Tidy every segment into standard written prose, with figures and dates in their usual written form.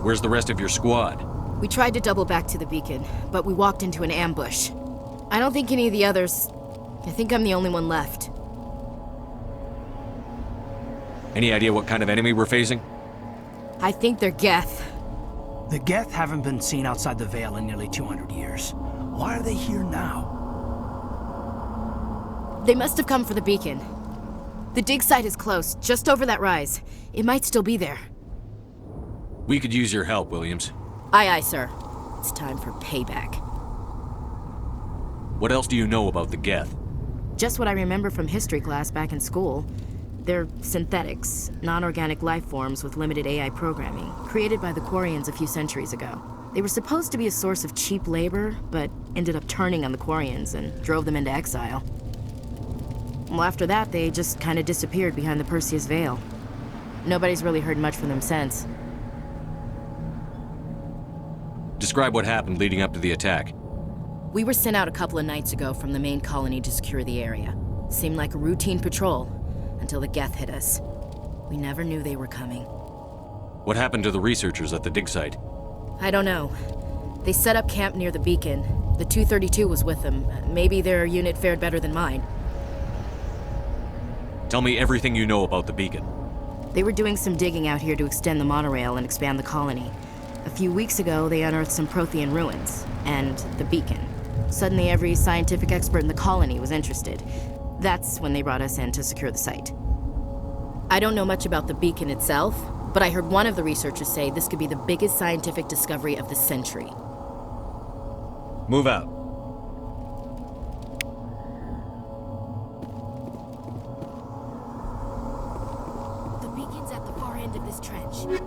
Where's the rest of your squad? We tried to double back to the beacon, but we walked into an ambush. I don't think any of the others... I think I'm the only one left. Any idea what kind of enemy we're facing? I think they're Geth. The Geth haven't been seen outside the Vale in nearly 200 years. Why are they here now? They must have come for the beacon. The dig site is close, just over that rise. It might still be there. We could use your help, Williams. Aye, aye, sir. It's time for payback. What else do you know about the Geth? Just what I remember from history class back in school. They're synthetics, non-organic life forms with limited AI programming, created by the Quarians a few centuries ago. They were supposed to be a source of cheap labor, but ended up turning on the Quarians and drove them into exile. Well, after that, they just kind of disappeared behind the Perseus Veil. Nobody's really heard much from them since. Describe what happened leading up to the attack. We were sent out a couple of nights ago from the main colony to secure the area. Seemed like a routine patrol, until the Geth hit us. We never knew they were coming. What happened to the researchers at the dig site? I don't know. They set up camp near the beacon. The 232 was with them. Maybe their unit fared better than mine. Tell me everything you know about the beacon. They were doing some digging out here to extend the monorail and expand the colony. A few weeks ago, they unearthed some Prothean ruins, and the beacon. Suddenly, every scientific expert in the colony was interested. That's when they brought us in to secure the site. I don't know much about the beacon itself, but I heard one of the researchers say this could be the biggest scientific discovery of the century. Move out. The beacon's at the far end of this trench.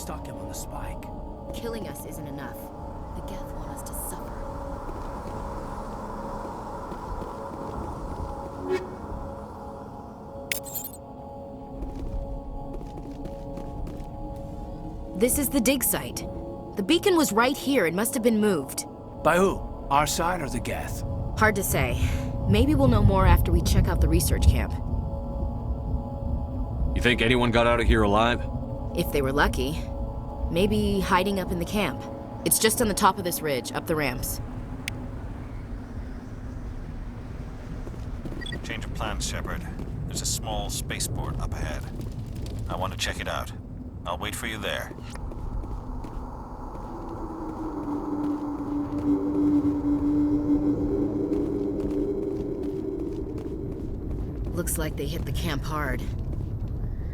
stuck him on the spike. Killing us isn't enough. The Geth want us to suffer. This is the dig site. The beacon was right here. It must have been moved. By who? Our side or the Geth? Hard to say. Maybe we'll know more after we check out the research camp. You think anyone got out of here alive? If they were lucky. Maybe hiding up in the camp. It's just on the top of this ridge, up the ramps. Change of plans, Shepard. There's a small spaceport up ahead. I want to check it out. I'll wait for you there. Looks like they hit the camp hard.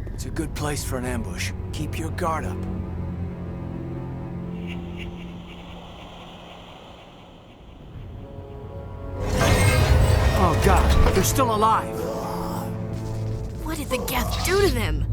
It's a good place for an ambush. Keep your guard up. Oh god, they're still alive! What did the Geth do to them?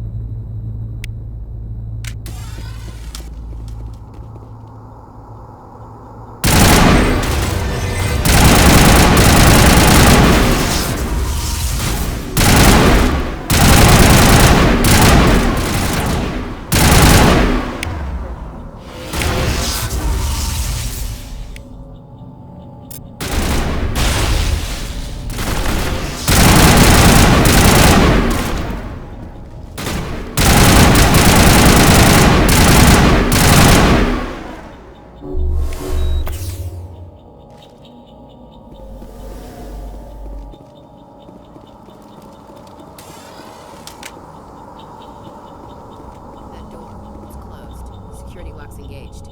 Engaged.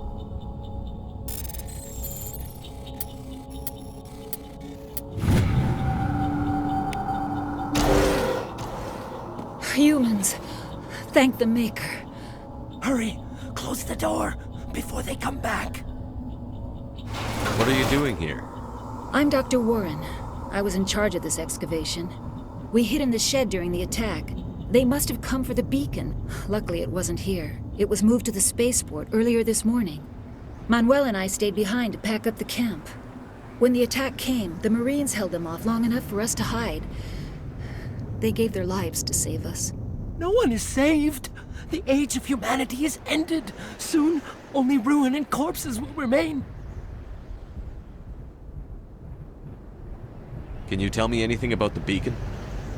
Humans. Thank the Maker. Hurry! Close the door before they come back. What are you doing here? I'm Dr. Warren. I was in charge of this excavation. We hid in the shed during the attack. They must have come for the beacon. Luckily, it wasn't here. It was moved to the spaceport earlier this morning. Manuel and I stayed behind to pack up the camp. When the attack came, the Marines held them off long enough for us to hide. They gave their lives to save us. No one is saved. The age of humanity is ended. Soon, only ruin and corpses will remain. Can you tell me anything about the beacon?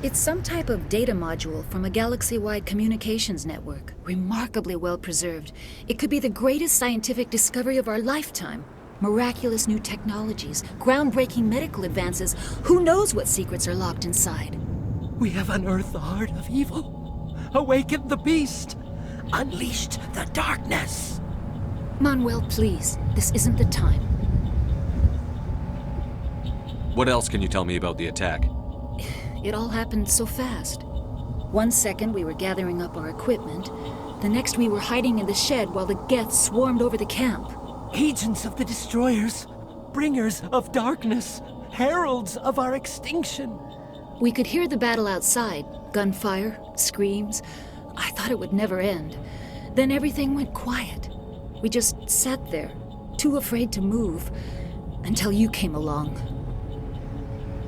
It's some type of data module from a galaxy-wide communications network. Remarkably well preserved. It could be the greatest scientific discovery of our lifetime. Miraculous new technologies, groundbreaking medical advances. Who knows what secrets are locked inside? We have unearthed the heart of evil, awakened the beast, unleashed the darkness. Manuel, please. This isn't the time. What else can you tell me about the attack? It all happened so fast. 1 second we were gathering up our equipment. The next we were hiding in the shed while the Geth swarmed over the camp. Agents of the Destroyers, bringers of darkness, heralds of our extinction. We could hear the battle outside. Gunfire, screams. I thought it would never end. Then everything went quiet. We just sat there, too afraid to move, until you came along.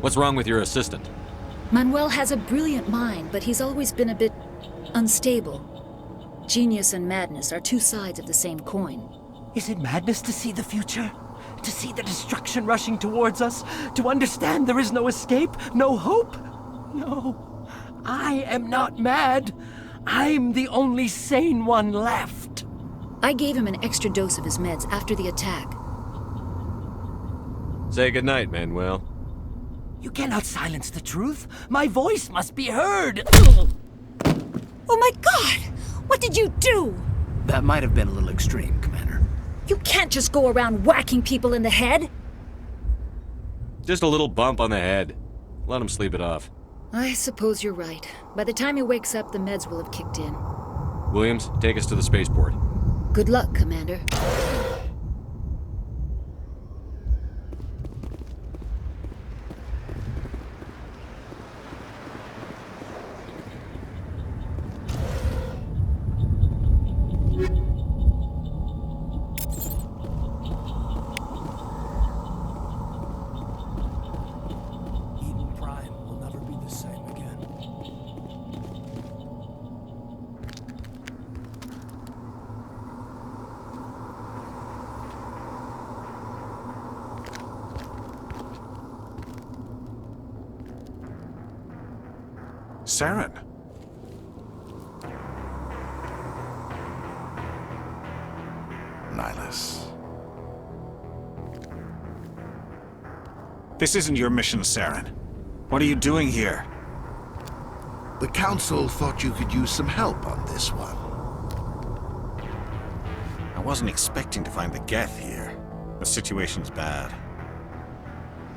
What's wrong with your assistant? Manuel has a brilliant mind, but he's always been a bit unstable. Genius and madness are two sides of the same coin. Is it madness to see the future? To see the destruction rushing towards us? To understand there is no escape? No hope? No. I am not mad. I'm the only sane one left. I gave him an extra dose of his meds after the attack. Say goodnight, Manuel. You cannot silence the truth. My voice must be heard. Oh my God! What did you do? That might have been a little extreme, Commander. You can't just go around whacking people in the head. Just a little bump on the head. Let him sleep it off. I suppose you're right. By the time he wakes up, the meds will have kicked in. Williams, take us to the spaceport. Good luck, Commander. Eden Prime will never be the same again. Saren. Nihilus. This isn't your mission, Saren. What are you doing here? The Council thought you could use some help on this one. I wasn't expecting to find the Geth here. The situation's bad.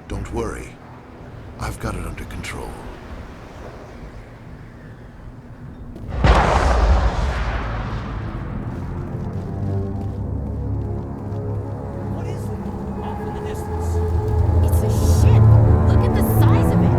Don't worry. I've got it under control. What is it? Off in the distance. It's a ship. Look at the size of it.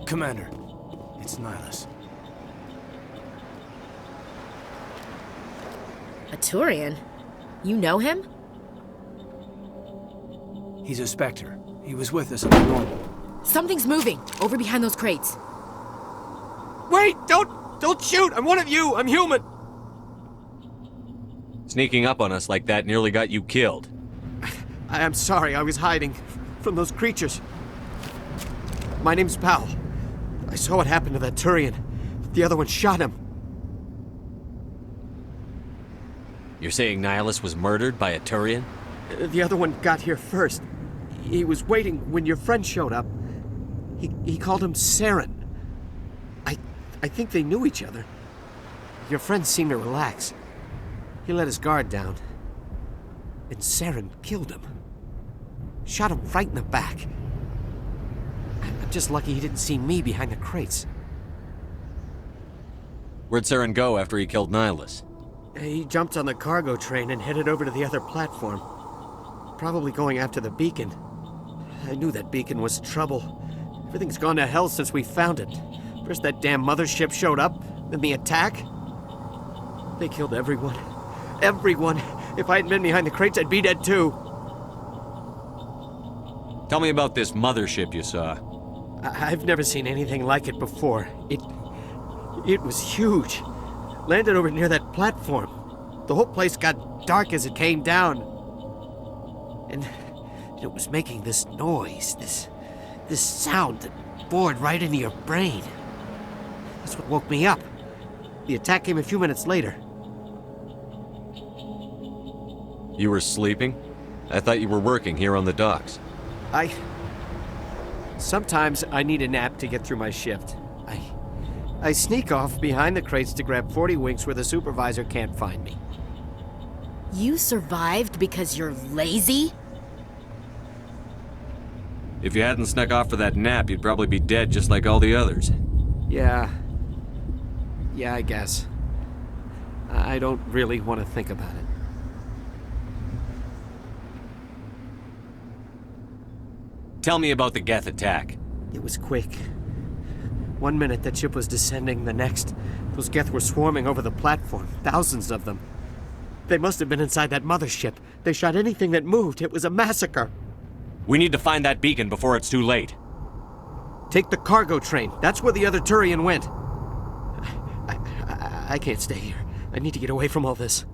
Commander, it's Nihilus. A Turian? You know him? He's a Spectre. He was with us at the normal. Something's moving over behind those crates. Wait! Don't shoot! I'm one of you! I'm human! Sneaking up on us like that nearly got you killed. I'm sorry, I was hiding from those creatures. My name's Powell. I saw what happened to that Turian. The other one shot him. You're saying Nihilus was murdered by a Turian? The other one got here first. He was waiting when your friend showed up. He called him Saren. I think they knew each other. Your friend seemed to relax. He let his guard down. And Saren killed him. Shot him right in the back. I'm just lucky he didn't see me behind the crates. Where'd Saren go after he killed Nihilus? He jumped on the cargo train and headed over to the other platform. Probably going after the beacon. I knew that beacon was trouble. Everything's gone to hell since we found it. First that damn mothership showed up, then the attack. They killed everyone. Everyone! If I hadn't been behind the crates, I'd be dead too. Tell me about this mothership you saw. I've never seen anything like it before. It was huge. Landed over near that platform. The whole place got dark as it came down. And it was making this noise, this sound that bored right into your brain. That's what woke me up. The attack came a few minutes later. You were sleeping? I thought you were working here on the docks. Sometimes I need a nap to get through my shift. I sneak off behind the crates to grab 40 winks where the supervisor can't find me. You survived because you're lazy? If you hadn't snuck off for that nap, you'd probably be dead just like all the others. Yeah, I guess. I don't really want to think about it. Tell me about the Geth attack. It was quick. 1 minute that ship was descending, the next, those Geth were swarming over the platform, thousands of them. They must have been inside that mothership. They shot anything that moved. It was a massacre. We need to find that beacon before it's too late. Take the cargo train. That's where the other Turian went. I can't stay here. I need to get away from all this.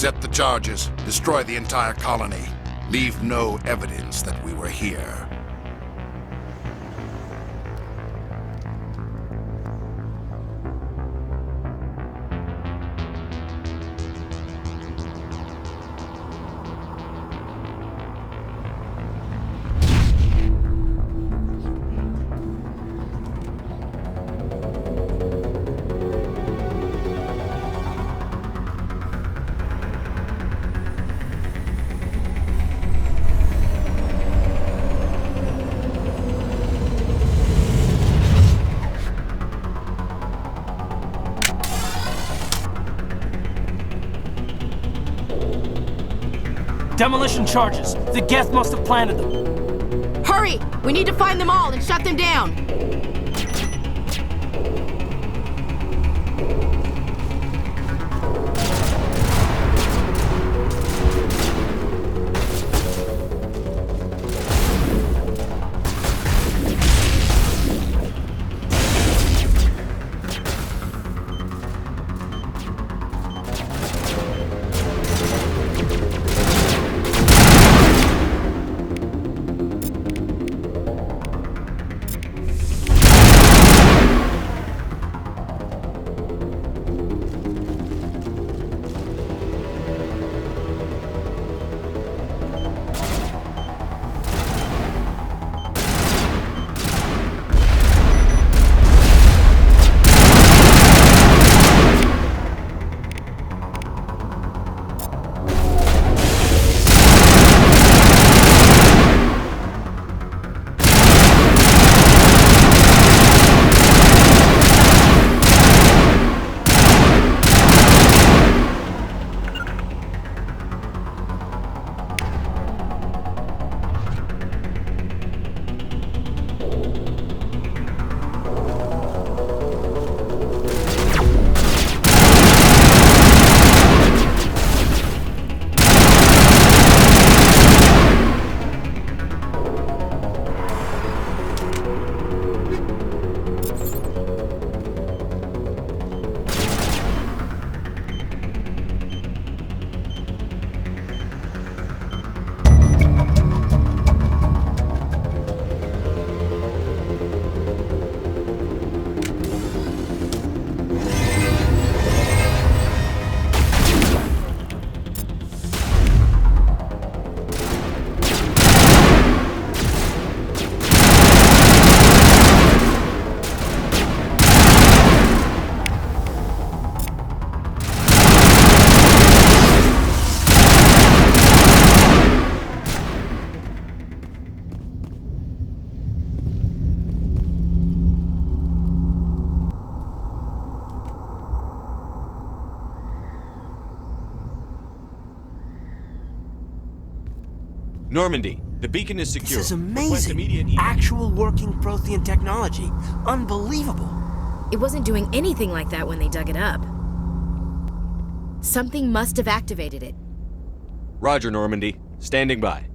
Accept the charges. Destroy the entire colony. Leave no evidence that we were here. Demolition charges. The Geth must have planted them. Hurry! We need to find them all and shut them down! Normandy, the beacon is secure. This is Request amazing. immediate Actual working Prothean technology. Unbelievable. It wasn't doing anything like that when they dug it up. Something must have activated it. Roger, Normandy. Standing by.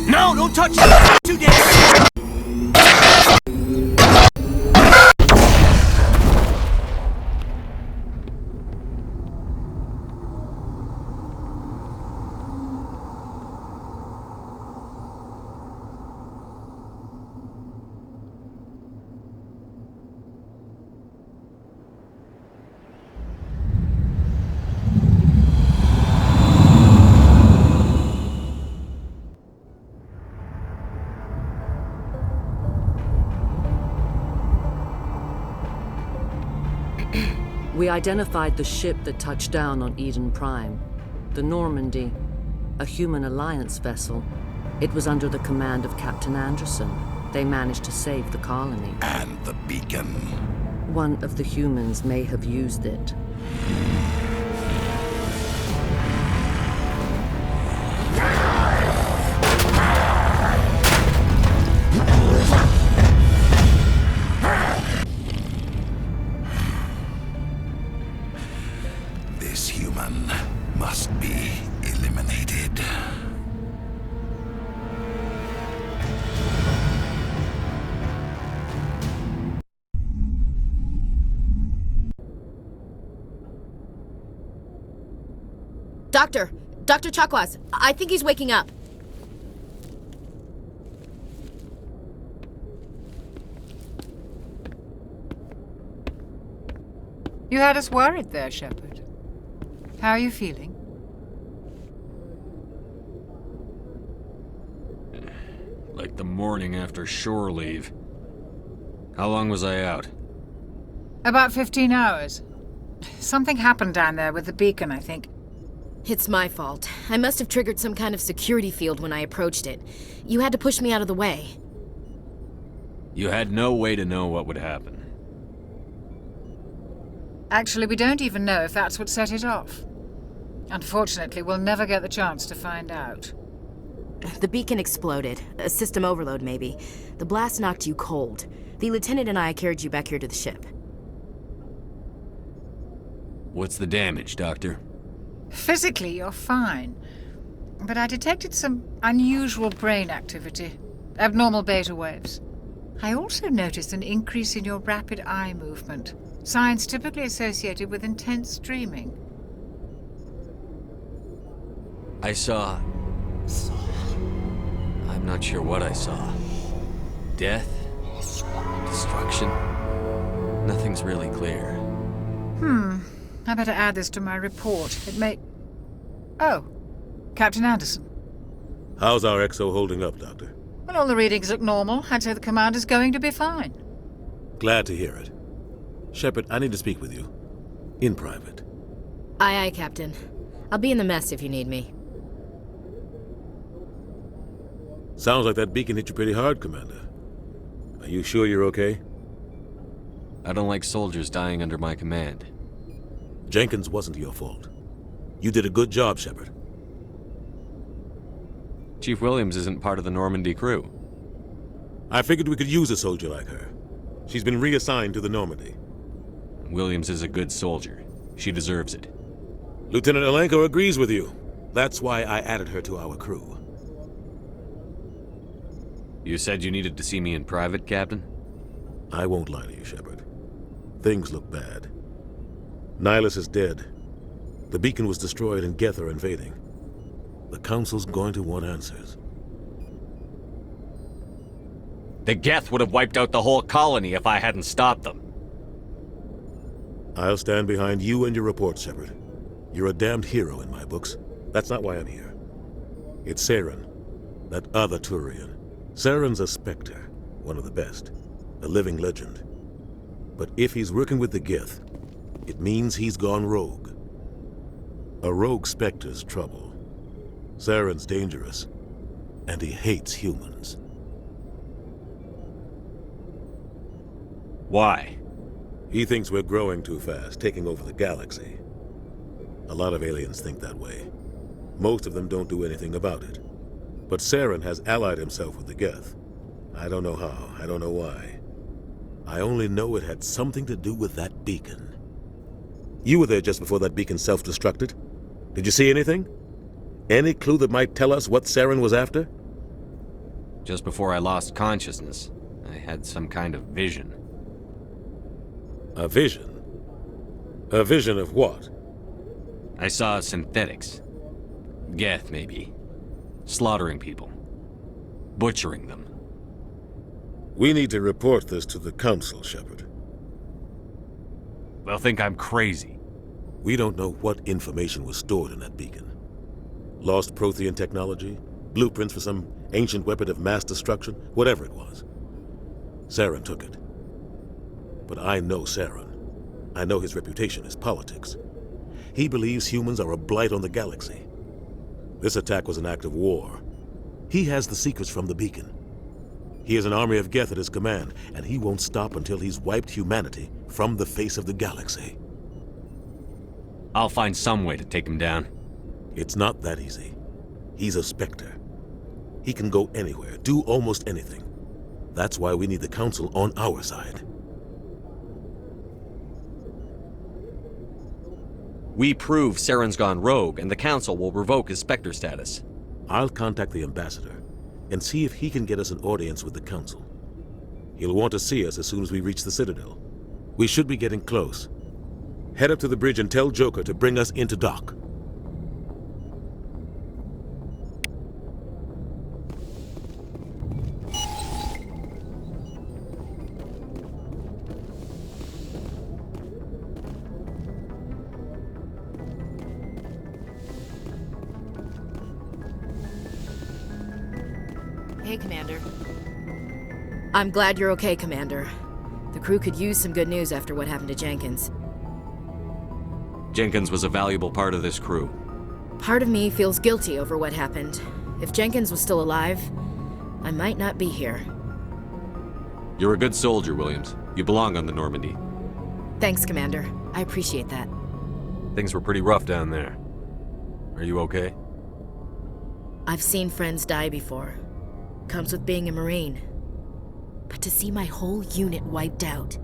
No, don't touch it! Too dangerous! We identified the ship that touched down on Eden Prime. The Normandy, a human alliance vessel. It was under the command of Captain Anderson. They managed to save the colony. And the beacon. One of the humans may have used it. human must be eliminated. Dr. Chakwas, I think he's waking up. You had us worried there, Shepard. How are you feeling? Like the morning after shore leave. How long was I out? About 15 hours. Something happened down there with the beacon, I think. It's my fault. I must have triggered some kind of security field when I approached it. You had to push me out of the way. You had no way to know what would happen. Actually, we don't even know if that's what set it off. Unfortunately, we'll never get the chance to find out. The beacon exploded. A system overload, maybe. The blast knocked you cold. The lieutenant and I carried you back here to the ship. What's the damage, Doctor? Physically, you're fine. But I detected some unusual brain activity. Abnormal beta waves. I also noticed an increase in your rapid eye movement. Signs typically associated with intense dreaming. I saw... I'm not sure what I saw. Death? Destruction? Nothing's really clear. I better add this to my report. It may... Oh, Captain Anderson. How's our XO holding up, Doctor? Well, all the readings look normal. I'd say the commander's going to be fine. Glad to hear it. Shepard, I need to speak with you. In private. Aye, aye, Captain. I'll be in the mess if you need me. Sounds like that beacon hit you pretty hard, Commander. Are you sure you're okay? I don't like soldiers dying under my command. Jenkins wasn't your fault. You did a good job, Shepard. Chief Williams isn't part of the Normandy crew. I figured we could use a soldier like her. She's been reassigned to the Normandy. Williams is a good soldier. She deserves it. Lieutenant Alenko agrees with you. That's why I added her to our crew. You said you needed to see me in private, Captain? I won't lie to you, Shepard. Things look bad. Nihilus is dead. The beacon was destroyed and Geth are invading. The Council's going to want answers. The Geth would have wiped out the whole colony if I hadn't stopped them. I'll stand behind you and your report, Shepard. You're a damned hero in my books. That's not why I'm here. It's Saren, that other Turian. Saren's a Spectre, one of the best, a living legend. But if he's working with the Geth, it means he's gone rogue. A rogue Spectre's trouble. Saren's dangerous, and he hates humans. Why? He thinks we're growing too fast, taking over the galaxy. A lot of aliens think that way. Most of them don't do anything about it. But Saren has allied himself with the Geth. I don't know how, I don't know why. I only know it had something to do with that beacon. You were there just before that beacon self-destructed. Did you see anything? Any clue that might tell us what Saren was after? Just before I lost consciousness, I had some kind of vision. A vision? A vision of what? I saw synthetics. Geth, maybe. Slaughtering people. Butchering them. We need to report this to the Council, Shepard. They'll think I'm crazy. We don't know what information was stored in that beacon. Lost Prothean technology? Blueprints for some ancient weapon of mass destruction? Whatever it was. Saren took it. But I know Saren. I know his reputation is politics. He believes humans are a blight on the galaxy. This attack was an act of war. He has the secrets from the beacon. He has an army of Geth at his command, and he won't stop until he's wiped humanity from the face of the galaxy. I'll find some way to take him down. It's not that easy. He's a Spectre. He can go anywhere, do almost anything. That's why we need the Council on our side. We prove Saren's gone rogue, and the Council will revoke his Spectre status. I'll contact the ambassador and see if he can get us an audience with the Council. He'll want to see us as soon as we reach the Citadel. We should be getting close. Head up to the bridge and tell Joker to bring us into dock. Hey, Commander. I'm glad you're okay, Commander. The crew could use some good news after what happened to Jenkins. Jenkins was a valuable part of this crew. Part of me feels guilty over what happened. If Jenkins was still alive, I might not be here. You're a good soldier, Williams. You belong on the Normandy. Thanks, Commander. I appreciate that. Things were pretty rough down there. Are you okay? I've seen friends die before. Comes with being a Marine. But to see my whole unit wiped out,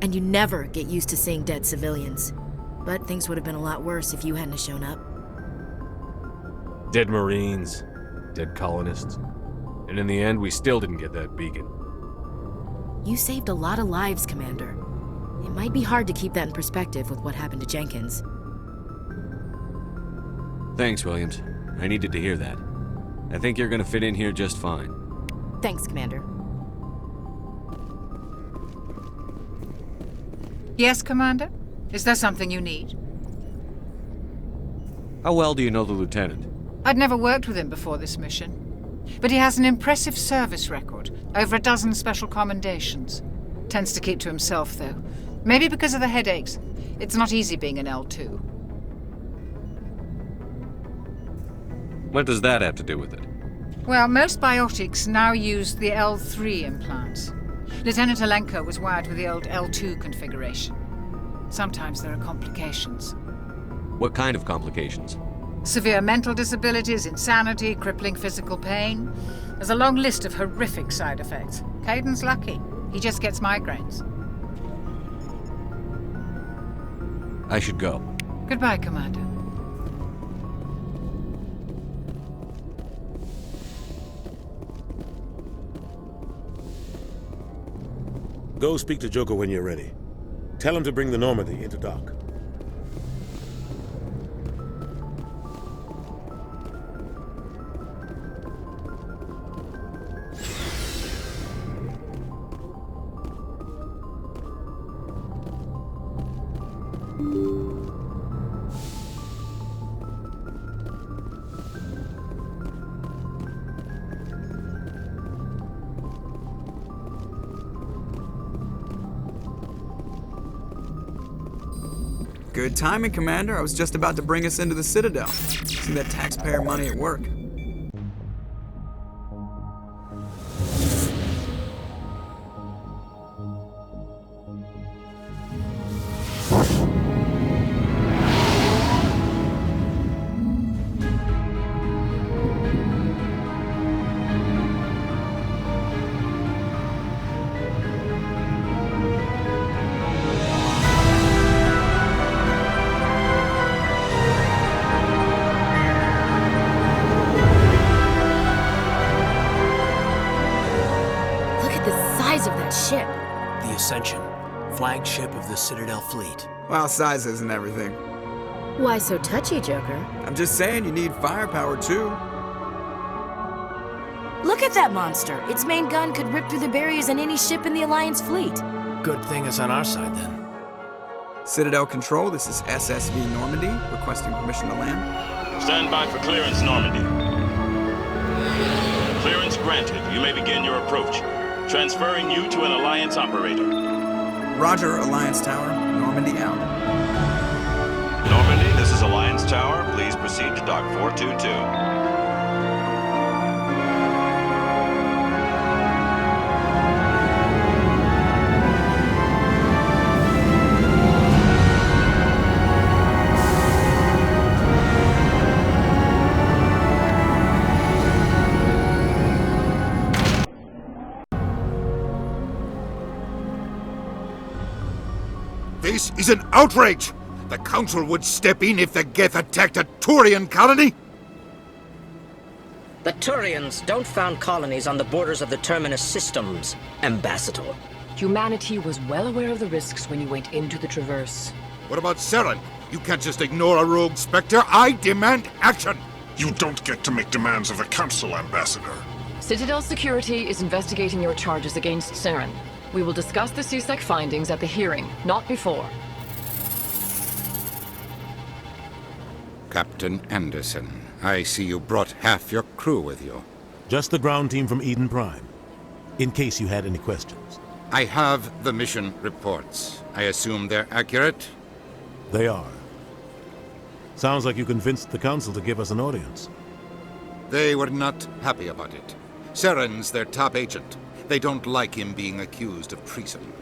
and you never get used to seeing dead civilians. But things would have been a lot worse if you hadn't shown up. Dead Marines, dead colonists. And in the end, we still didn't get that beacon. You saved a lot of lives, Commander. It might be hard to keep that in perspective with what happened to Jenkins. Thanks, Williams. I needed to hear that. I think you're gonna fit in here just fine. Thanks, Commander. Yes, Commander? Is there something you need? How well do you know the Lieutenant? I'd never worked with him before this mission. But he has an impressive service record. Over a dozen special commendations. Tends to keep to himself, though. Maybe because of the headaches. It's not easy being an L2. What does that have to do with it? Well, most biotics now use the L3 implants. Lieutenant Alenko was wired with the old L2 configuration. Sometimes there are complications. What kind of complications? Severe mental disabilities, insanity, crippling physical pain. There's a long list of horrific side effects. Caden's lucky. He just gets migraines. I should go. Goodbye, Commander. Go speak to Joker when you're ready. Tell him to bring the Normandy into dock. Good timing, Commander. I was just about to bring us into the Citadel. See that taxpayer money at work. Ship. The Ascension, flagship of the Citadel fleet. Well, size isn't everything. Why so touchy, Joker? I'm just saying you need firepower too. Look at that monster. Its main gun could rip through the barriers in any ship in the Alliance fleet. Good thing it's on our side then. Citadel Control, this is SSV Normandy, requesting permission to land. Stand by for clearance, Normandy. Clearance granted. You may begin your approach. Transferring you to an Alliance operator. Roger, Alliance Tower. Normandy out. Normandy, this is Alliance Tower. Please proceed to Dock 422. This is an outrage! The Council would step in if the Geth attacked a Turian colony? The Turians don't found colonies on the borders of the Terminus systems, Ambassador. Humanity was well aware of the risks when you went into the Traverse. What about Saren? You can't just ignore a rogue Spectre. I demand action! You don't get to make demands of the Council, Ambassador. Citadel Security is investigating your charges against Saren. We will discuss the CSEC findings at the hearing, not before. Captain Anderson, I see you brought half your crew with you. Just the ground team from Eden Prime, in case you had any questions. I have the mission reports. I assume they're accurate? They are. Sounds like you convinced the Council to give us an audience. They were not happy about it. Saren's their top agent. They don't like him being accused of treason.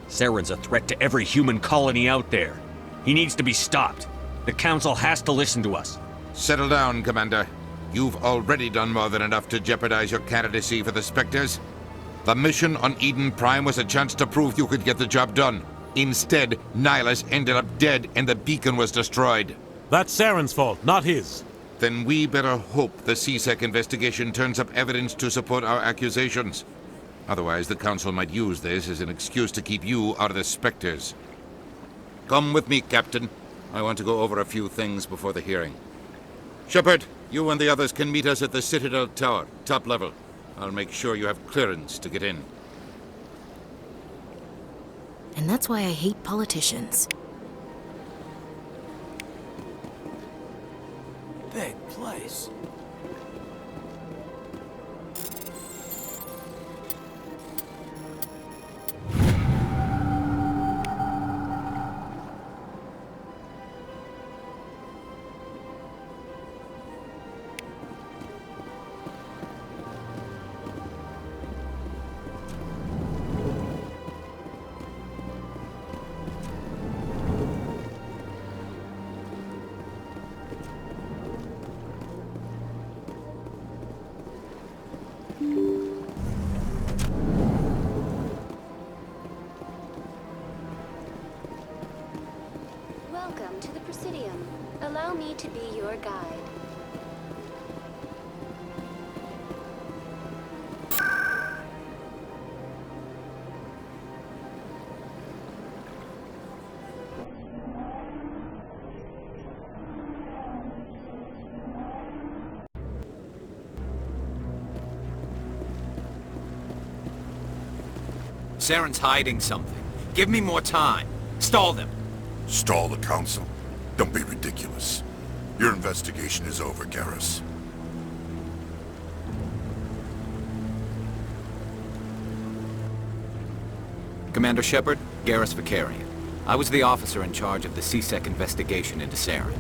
Saren's a threat to every human colony out there. He needs to be stopped. The Council has to listen to us. Settle down, Commander. You've already done more than enough to jeopardize your candidacy for the Spectres. The mission on Eden Prime was a chance to prove you could get the job done. Instead, Nihilus ended up dead and the beacon was destroyed. That's Saren's fault, not his. Then we better hope the CSEC investigation turns up evidence to support our accusations. Otherwise, the Council might use this as an excuse to keep you out of the Spectres. Come with me, Captain. I want to go over a few things before the hearing. Shepard, you and the others can meet us at the Citadel Tower, top level. I'll make sure you have clearance to get in. And that's why I hate politicians. Big place. Welcome to the Presidium. Allow me to be your guide. Saren's hiding something. Give me more time. Stall them. Stall the Council? Don't be ridiculous. Your investigation is over, Garrus. Commander Shepard, Garrus Vakarian. I was the officer in charge of the CSEC investigation into Saren.